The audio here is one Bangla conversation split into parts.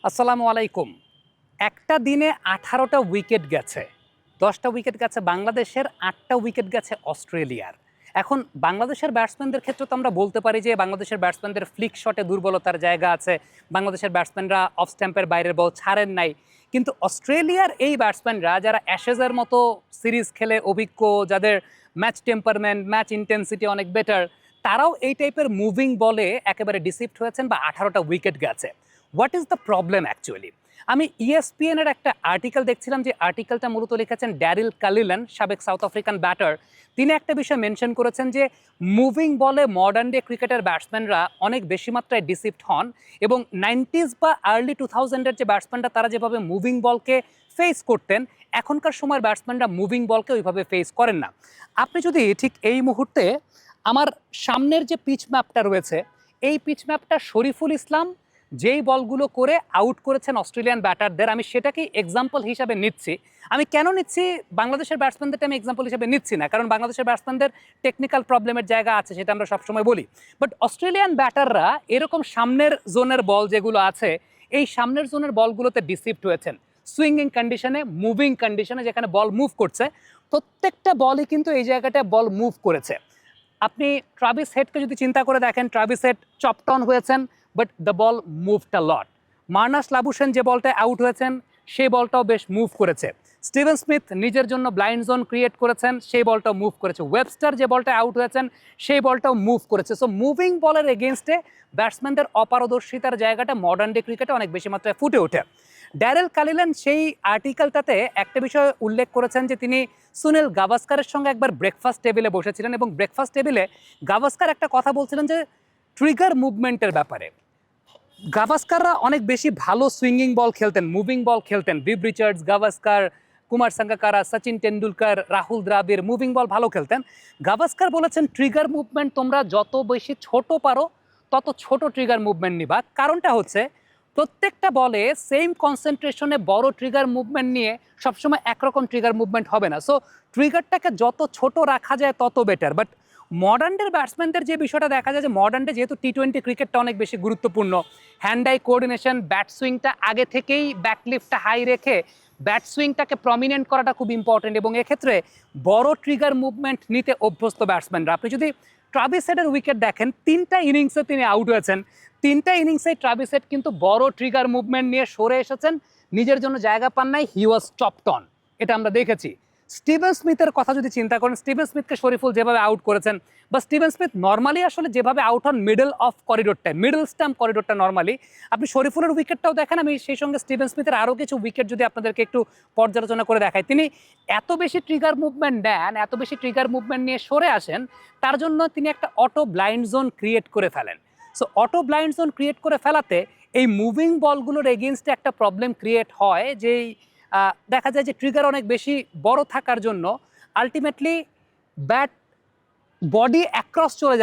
আসসালামু আলাইকুম। একটা দিনে ১৮টা উইকেট গেছে। ১০টা উইকেট গেছে বাংলাদেশের, ৮টা উইকেট গেছে অস্ট্রেলিয়ার। এখন বাংলাদেশের ব্যাটসম্যানদের ক্ষেত্রে তো আমরা বলতে পারি যে বাংলাদেশের ব্যাটসম্যানদের ফ্লিক শটে দুর্বলতার জায়গা আছে। বাংলাদেশের ব্যাটসম্যানরা অফ স্ট্যাম্পের বাইরের বল ছাড়েন নাই। কিন্তু অস্ট্রেলিয়ার এই ব্যাটসম্যানরা যারা অ্যাশেজের মতো সিরিজ খেলে অভিজ্ঞ, যাদের ম্যাচ টেম্পারমেন্ট, ম্যাচ ইন্টেন্সিটি অনেক বেটার, তারাও এই টাইপের মুভিং বলে একেবারে ডিসিপ্ট হয়েছেন বা ১৮টা উইকেট গেছে। What is the problem actually? আমি ইএসপিএন এর একটা আর্টিকেল দেখছিলাম, যে আর্টিকেলটা মূলত লিখেছেন ড্যারিল কালিলেন, সাবেক সাউথ আফ্রিকান ব্যাটার। তিনি একটা বিষয় মেনশন করেছেন যে মুভিং বলে মডার্ন ডে ক্রিকেটের ব্যাটসম্যানরা অনেক বেশি মাত্রায় ডিসিপ্ট হন, এবং 90s বা আর্লি 2000-এর যে ব্যাটসম্যানরা তারা যেভাবে মুভিং বলকে ফেস করতেন, এখনকার সময়ের ব্যাটসম্যানরা মুভিং বলকে ওইভাবে ফেস করেন না। আপনি যদি ঠিক এই মুহূর্তে আমার সামনের যে পিচ ম্যাপটা রয়েছে, এই পিচ ম্যাপটা শরীফুল ইসলাম যেই বলগুলো করে আউট করেছেন অস্ট্রেলিয়ান ব্যাটারদের, আমি সেটাকেই এক্সাম্পল হিসাবে নিচ্ছি। আমি কেন নিচ্ছি? বাংলাদেশের ব্যাটসম্যানদেরটা আমি এক্সাম্পল হিসাবে নিচ্ছি না, কারণ বাংলাদেশের ব্যাটসম্যানদের টেকনিক্যাল প্রবলেমের জায়গা আছে, সেটা আমরা সবসময় বলি। বাট অস্ট্রেলিয়ান ব্যাটাররা এরকম সামনের জোনের বল যেগুলো আছে, এই সামনের জোনের বলগুলোতে ডিসিপ্ট হয়েছেন। সুইঙ্গিং কন্ডিশনে, মুভিং কন্ডিশনে, যেখানে বল মুভ করছে, প্রত্যেকটা বলই কিন্তু এই জায়গাটায় বল মুভ করেছে। আপনি ট্রাভিস হেডকে যদি চিন্তা করে দেখেন, ট্রাভিস হেড চপটন হয়েছেন, but the ball moved a lot. Marnus Labuschagne যে বলটায় আউট হয়েছেন, সেই বলটাও বেশ মুভ করেছে। স্টিভেন স্মিথ নিজের জন্য ব্লাইন্ড জোন ক্রিয়েট করেছেন, সেই বলটাও মুভ করেছে। ওয়েবস্টার যে বলটায় আউট হয়েছেন, সেই বলটাও মুভ করেছে। সো মুভিং বলের এগেনস্টে ব্যাটসম্যানদের অপারদর্শিতার জায়গাটা মডার্ন ডে ক্রিকেটে অনেক বেশি মাত্রায় ফুটে ওঠে। ড্যারেল কালিলেন সেই আর্টিকেলটাতে একটা বিষয় উল্লেখ করেছেন যে তিনি সুনীল গাভাস্কারের সঙ্গে একবার ব্রেকফাস্ট টেবিলে বসেছিলেন, এবং ব্রেকফাস্ট টেবিলে গাভাস্কার একটা কথা বলছিলেন যে ট্রিগার মুভমেন্টের ব্যাপারে। গাভাস্কাররা অনেক বেশি ভালো সুইঙ্গিং বল খেলতেন, মুভিং বল খেলতেন। Viv Richards, Gavaskar, Kumar Sangakkara, Sachin Tendulkar, Rahul Dravid moving বল ভালো খেলতেন। গাভাস্কার বলেছেন ট্রিগার মুভমেন্ট তোমরা যত বেশি ছোট পারো তত ছোট ট্রিগার মুভমেন্ট নিবা। কারণটা হচ্ছে প্রত্যেকটা বলে সেম কনসেন্ট্রেশনে বড় ট্রিগার মুভমেন্ট নিয়ে সবসময় একরকম ট্রিগার মুভমেন্ট হবে না। সো ট্রিগারটাকে যত ছোট রাখা যায় তত বেটার। বাট মডার্নদের ব্যাটসম্যানদের যে বিষয়টা দেখা যায়, যে মডার্নডে যেহেতু টি-20 ক্রিকেটটা অনেক বেশি গুরুত্বপূর্ণ, হ্যান্ড আই কোঅর্ডিনেশন, ব্যাট সুইংটা আগে থেকেই ব্যাকলিফটটা হাই রেখে ব্যাট সুইংটাকে প্রমিনেন্ট করাটা খুব ইম্পর্টেন্ট, এবং এক্ষেত্রে বড় ট্রিগার মুভমেন্ট নিতে অভ্যস্ত ব্যাটসম্যানরা। আপনি যদি ট্রাভিস হেডের উইকেট দেখেন, 3টা ইনিংসে তিনি আউট হয়েছেন। 3টা ইনিংসে ট্রাভিস হেড কিন্তু বড় ট্রিগার মুভমেন্ট নিয়ে সরে এসেছেন, নিজের জন্য জায়গা পান নাই, হি ওয়াজ চপড অন। এটা আমরা দেখেছি। স্টিভেন স্মিথের কথা যদি চিন্তা করেন, স্টিভেন স্মিথকে শরীফুল যেভাবে আউট করেছেন, বা স্টিভেন স্মিথ নর্মালি আসলে যেভাবে আউট হন মিডল অফ করিডোরটায়, মিডল স্ট্যাম্প করিডোরটা নর্মালি, আপনি শরীফুলের উইকেটটাও দেখেন। আমি সেই সঙ্গে স্টিভেন স্মিথের আরও কিছু উইকেট যদি আপনাদেরকে একটু পর্যালোচনা করে দেখাই, তিনি এত বেশি ট্রিগার মুভমেন্ট দেন, এত বেশি ট্রিগার মুভমেন্ট নিয়ে সরে আসেন, তার জন্য তিনি একটা অটো ব্লাইন্ড জোন ক্রিয়েট করে ফেলেন। So auto blind zone create করে ফেলাতে এই মুভিং বলগুলোর এগেনস্টে একটা প্রবলেম ক্রিয়েট হয়, যেই দেখা যায় যে ট্রিগার অনেক বেশি বড় থাকার জন্য আলটিমেটলি ব্যাট বডি অ্যাক্রস চলে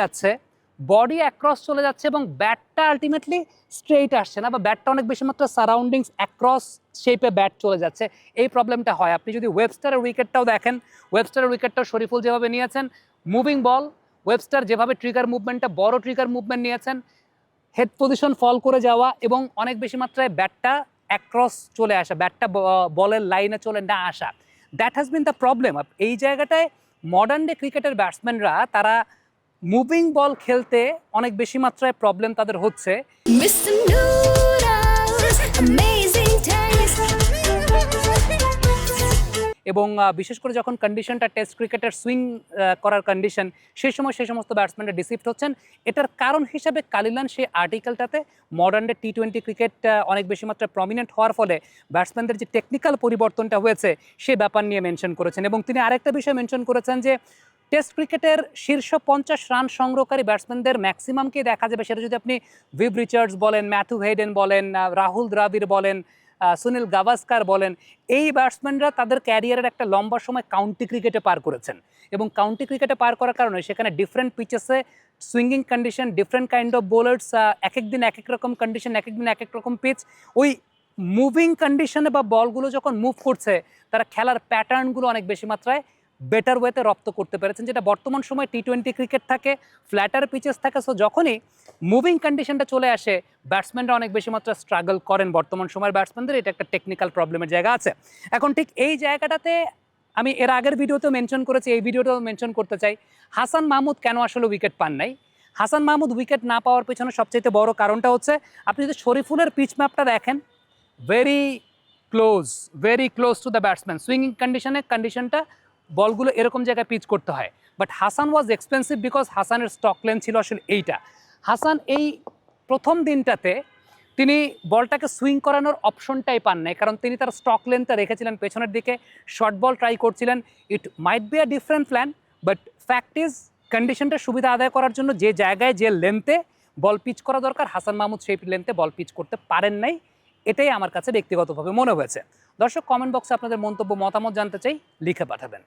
যাচ্ছে, এবং ব্যাটটা আলটিমেটলি স্ট্রেইট আসছে না, বা ব্যাটটা অনেক বেশি মাত্রা সারাউন্ডিংস অ্যাক্রস শেপে ব্যাট চলে যাচ্ছে। এই প্রবলেমটা হয়। আপনি যদি ওয়েবস্টারের উইকেটটাও দেখেন, ওয়েবস্টারের উইকেটটাও শরীফুল যেভাবে নিয়েছেন মুভিং বল, ওয়েবস্টার যেভাবে ট্রিগার মুভমেন্টটা বড় ট্রিগার মুভমেন্ট নিয়েছেন, হেড পজিশন ফল করে যাওয়া এবং অনেক বেশি মাত্রায় ব্যাটটা অ্যাক্রস চলে আসা, ব্যাটটা বলের লাইনে চলে না আসা, that has been the problem. এই জায়গাটায় মডার্ন ডে ক্রিকেটের ব্যাটসম্যানরা তারা মুভিং বল খেলতে অনেক বেশি মাত্রায় প্রবলেম তাদের হচ্ছে। Mr. Noodles, amazing taste. এবং বিশেষ করে যখন কন্ডিশনটা টেস্ট ক্রিকেটের সুইং করার কন্ডিশন, সেই সময় সেই সমস্ত ব্যাটসম্যানরা ডিসিপ্ট হচ্ছেন। এটার কারণ হিসাবে কালিলান সেই আর্টিকেলটাতে মডার্ন ডে টি-20 ক্রিকেট অনেক বেশি মাত্রায় প্রমিনেন্ট হওয়ার ফলে ব্যাটসম্যানদের যে টেকনিক্যাল পরিবর্তনটা হয়েছে সে ব্যাপার নিয়ে মেনশন করেছেন। এবং তিনি আরেকটা বিষয় মেনশন করেছেন যে টেস্ট ক্রিকেটের শীর্ষ 50 রান সংগ্রহকারী ব্যাটসম্যানদের ম্যাক্সিমামকেই দেখা যাবে, সেটা যদি আপনি ভিভ রিচার্ডস বলেন, ম্যাথু হেডেন বলেন, রাহুল দ্রাবিড় বলেন, সুনীল গাভাস্কার বলেন, এই ব্যাটসম্যানরা তাদের ক্যারিয়ারের একটা লম্বা সময় কাউন্টি ক্রিকেটে পার করেছেন। এবং কাউন্টি ক্রিকেটে পার করার কারণে সেখানে ডিফারেন্ট পিচেসে swinging condition, different kind of bowlers, এক এক দিন এক এক রকম কন্ডিশন, এক এক দিন এক এক রকম পিচ, ওই মুভিং কন্ডিশনে বা বলগুলো যখন মুভ করছে, তারা খেলার প্যাটার্নগুলো অনেক বেশি মাত্রায় বেটার ওয়েতে রপ্ত করতে পেরেছেন, যেটা বর্তমান সময় টি-20 ক্রিকেট থাকে, ফ্ল্যাটার পিচেস থাকে। সো যখনই মুভিং কন্ডিশনটা চলে আসে, ব্যাটসম্যানরা অনেক বেশি মাত্রা স্ট্রাগল করেন বর্তমান সময়ের ব্যাটসম্যানদের। এটা একটা টেকনিক্যাল প্রবলেমের জায়গা আছে। এখন ঠিক এই জায়গাটাতে আমি এর আগের ভিডিওতেও মেনশন করেছি, এই ভিডিওটাও মেনশন করতে চাই, হাসান মাহমুদ কেন আসলে উইকেট পান নাই। হাসান মাহমুদ উইকেট না পাওয়ার পেছনে সবচেয়ে বড় কারণটা হচ্ছে, আপনি যদি শরীফুলের পিচ ম্যাপটা দেখেন, very close to the batsman. সুইংিং কন্ডিশনটা বলগুলো এরকম জায়গায় পিচ করতে হয়। But Hasan was expensive because হাসানের স্টক লেন্থ ছিল আসলে এইটা। হাসান এই প্রথম দিনটাতে তিনি বলটাকে সুইং করানোর অপশনটাই পান নাই, কারণ তিনি তার স্টক লেন্থটা রেখেছিলেন পেছনের দিকে, শর্ট বল ট্রাই করছিলেন। It might be a different plan, but fact is কন্ডিশনটা সুবিধা আদায় করার জন্য যে জায়গায় যে লেন্থে বল পিচ করা দরকার, হাসান মাহমুদ সেই লেন্থে বল পিচ করতে পারেন নাই। এটাই আমার কাছে ব্যক্তিগতভাবে মনে হয়েছে। দর্শক, কমেন্ট বক্সে আপনাদের মন্তব্য মতামত জানতে চাই, লিখে পাঠাবেন।